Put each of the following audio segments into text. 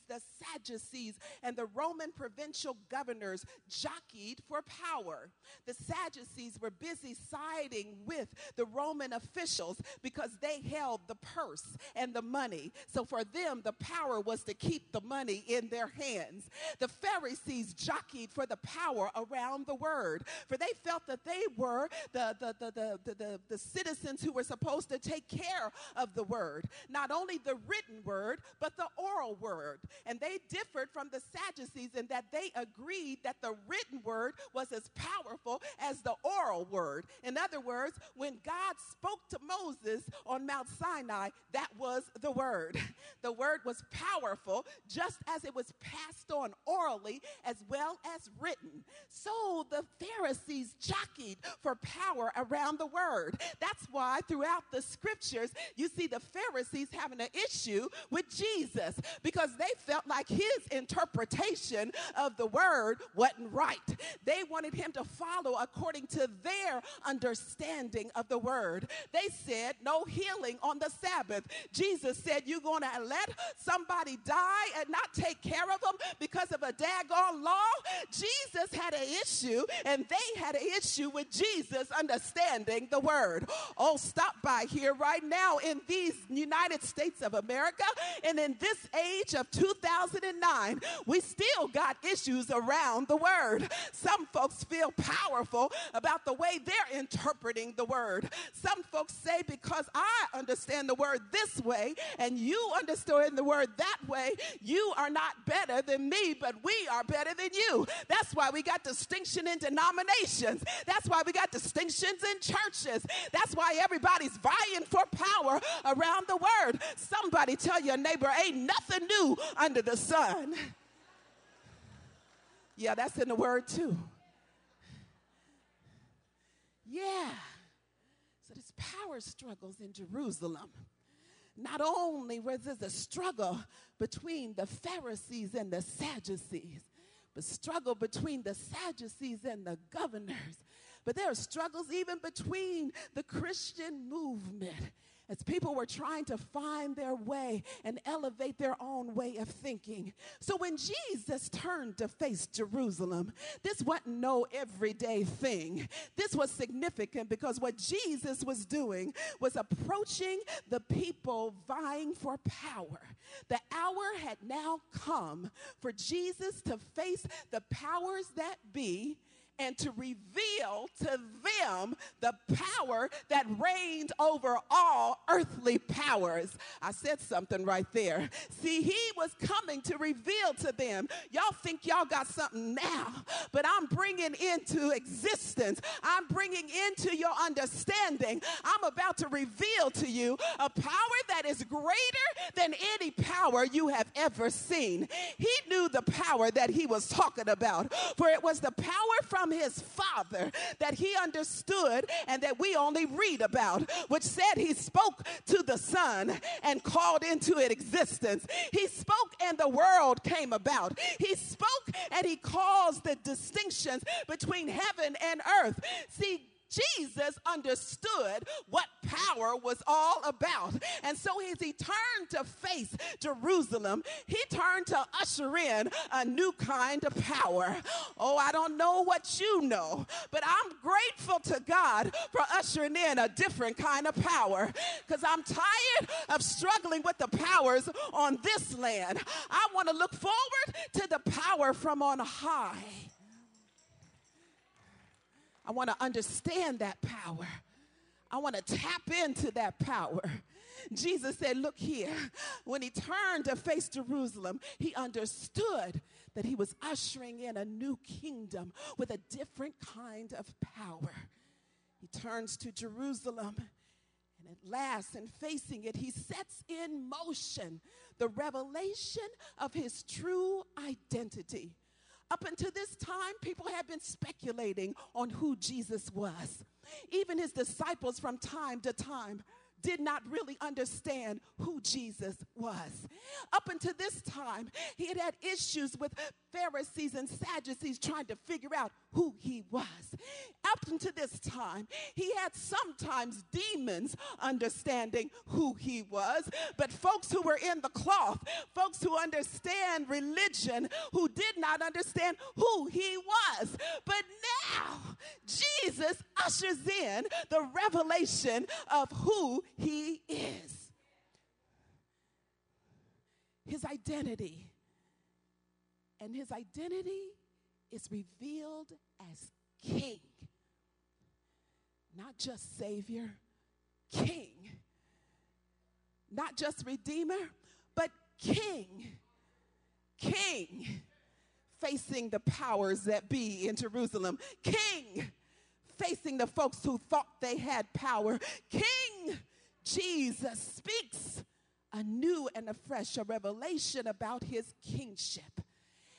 the Sadducees, and the Roman provincial governors jockeyed for power. The Sadducees were busy siding with the Roman officials because they held the purse and the money. So for them, the power was to keep the money in their hands. The Pharisees jockeyed for the power around the word, for they felt that they were the citizens who were supposed to take care of the word, not only the written word, but the oral word. And they differed from the Sadducees in that they agreed that the written word was as powerful as the oral word. In other words, when God spoke to Moses on Mount Sinai, that was the word. The word was powerful, just as it was passed on orally as well as written. So the Pharisees jockeyed for power around the word. That's why throughout the scriptures, you see the Pharisees having an issue with Jesus, because they felt like his interpretation of the word wasn't right. They wanted him to follow according to their understanding of the word. They said no healing on the Sabbath. Jesus said, you're going to let somebody die and not take care of them because of a daggone law? Jesus had an issue, and they had an issue with Jesus understanding the word. Oh, stop by here right now in these United States of America, and in this age of 2009, we still got issues around the word. Some folks feel powerful about the way they're interpreting the word. Some folks say, because I understand the word this way and you understand the word that way, you are not better than me, but we are better than you. That's why we got distinction in denominations. That's why we got distinctions in churches. That's why everybody's vying for power around the word. Somebody tell your neighbor, ain't nothing new under the sun. Yeah, that's in the word too. Yeah. So there's power struggles in Jerusalem. Not only was there a struggle between the Pharisees and the Sadducees, but struggle between the Sadducees and the governors. But there are struggles even between the Christian movement, as people were trying to find their way and elevate their own way of thinking. So when Jesus turned to face Jerusalem, this wasn't no everyday thing. This was significant because what Jesus was doing was approaching the people vying for power. The hour had now come for Jesus to face the powers that be and to reveal to them the power that reigned over all earthly powers. I said something right there. See, he was coming to reveal to them. Y'all think y'all got something now, but I'm bringing into existence. I'm bringing into your understanding. I'm about to reveal to you a power that is greater than any power you have ever seen. He knew the power that he was talking about, for it was the power from his Father that he understood and that we only read about, which said he spoke to the Son and called into it existence. He spoke and the world came about. He spoke and he caused the distinctions between heaven and earth. See, Jesus understood what power was all about. And so as he turned to face Jerusalem, he turned to usher in a new kind of power. Oh, I don't know what you know, but I'm grateful to God for ushering in a different kind of power, because I'm tired of struggling with the powers on this land. I want to look forward to the power from on high. I want to understand that power. I want to tap into that power. Jesus said, look here, when he turned to face Jerusalem, he understood that he was ushering in a new kingdom with a different kind of power. He turns to Jerusalem, and at last, in facing it, he sets in motion the revelation of his true identity. Up until this time, people had been speculating on who Jesus was. Even his disciples from time to time did not really understand who Jesus was. Up until this time, he had had issues with Pharisees and Sadducees trying to figure out who he was. Up until this time, he had sometimes demons understanding who he was, but folks who were in the cloth, folks who understand religion, who did not understand who he was. But now, Jesus ushers in the revelation of who he is. His identity. And his identity is revealed as King. Not just Savior, King. Not just Redeemer, but King. King. Facing the powers that be in Jerusalem. King. Facing the folks who thought they had power. King Jesus speaks anew and afresh a revelation about his kingship.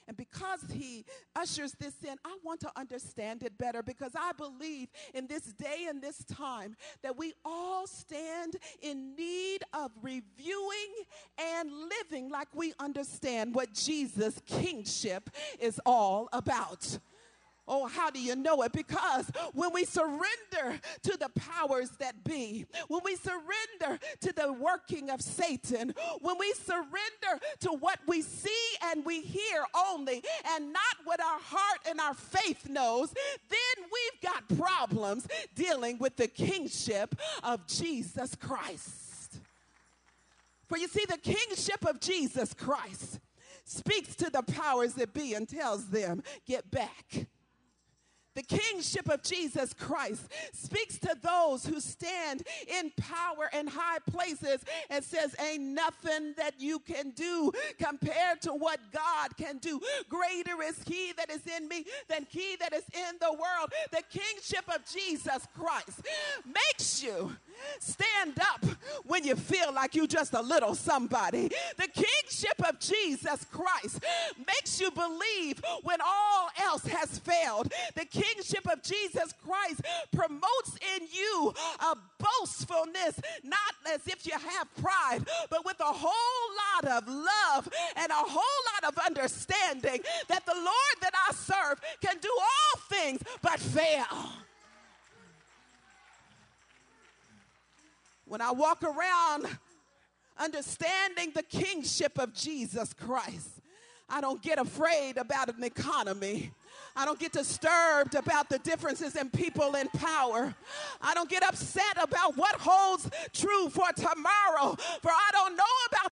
And because he ushers this in, I want to understand it better, because I believe in this day and this time that we all stand in need of reviewing and living like we understand what Jesus' kingship is all about. Oh, how do you know it? Because when we surrender to the powers that be, when we surrender to the working of Satan, when we surrender to what we see and we hear only and not what our heart and our faith knows, then we've got problems dealing with the kingship of Jesus Christ. For you see, the kingship of Jesus Christ speaks to the powers that be and tells them, get back. The kingship of Jesus Christ speaks to those who stand in power and high places and says, ain't nothing that you can do compared to what God can do. Greater is he that is in me than he that is in the world. The kingship of Jesus Christ makes you stand up when you feel like you just a little somebody. The kingship of Jesus Christ makes you believe when all else has failed. The kingship of Jesus Christ promotes in you a boastfulness, not as if you have pride, but with a whole lot of love and a whole lot of understanding that the Lord that I serve can do all things but fail. When I walk around understanding the kingship of Jesus Christ, I don't get afraid about an economy. I don't get disturbed about the differences in people in power. I don't get upset about what holds true for tomorrow, for I don't know about